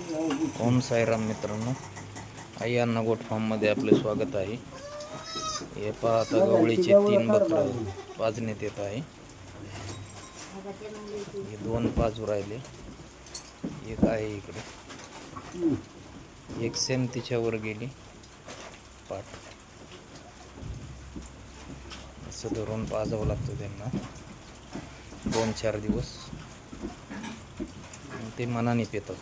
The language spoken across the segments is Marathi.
ओम साईराम मित्रांनो, आई अण्णा गोट फार्ममध्ये आपले स्वागत आहे. हे पहा, आता गवळीचे 3 बकरं पाजण्यात येत आहे. हे 2 पाजू राहिले, एक आहे इकडे, एक सेम तिच्यावर गेली पाठ. असं धरून पाजावं लागतं त्यांना 2-4 दिवस. ते मनाने पेतात.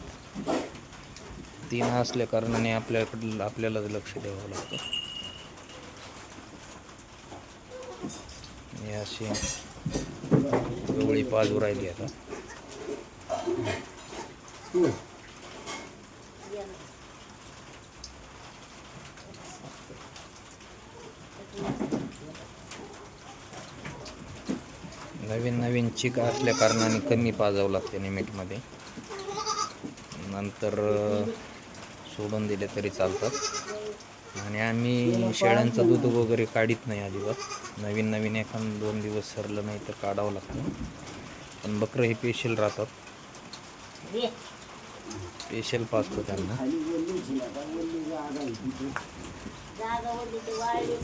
3 असल्या कारणाने आपल्याला लक्ष द्यावं लागतं. हे अशी गवळी पाजू राहिली आता. नवीन चिक असल्या कारणाने कमी पाजावं लागते लिमिटमध्ये. नंतर सोडून दिले तरी चालतात. आणि आम्ही शेळ्यांचं दूध वगैरे काढीत नाही अजिबात. नवीन 1-2 दिवस सरलं नाही तर काढावं लागतं. पण बकरं हे पेशल राहतात, पेशल पाजतो त्यांना.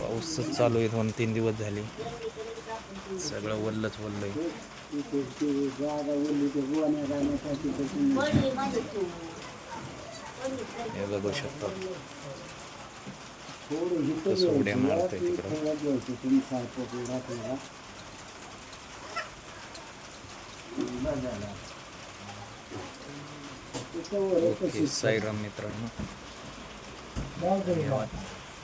पाऊसच चालू आहे, 2-3 दिवस झाले, सगळं वल्लच वल्ल आहे. हे बघू शकता कसं उड्या मारतंय तिकडं. ओके, साईराम मित्रांनो, धन्यवाद.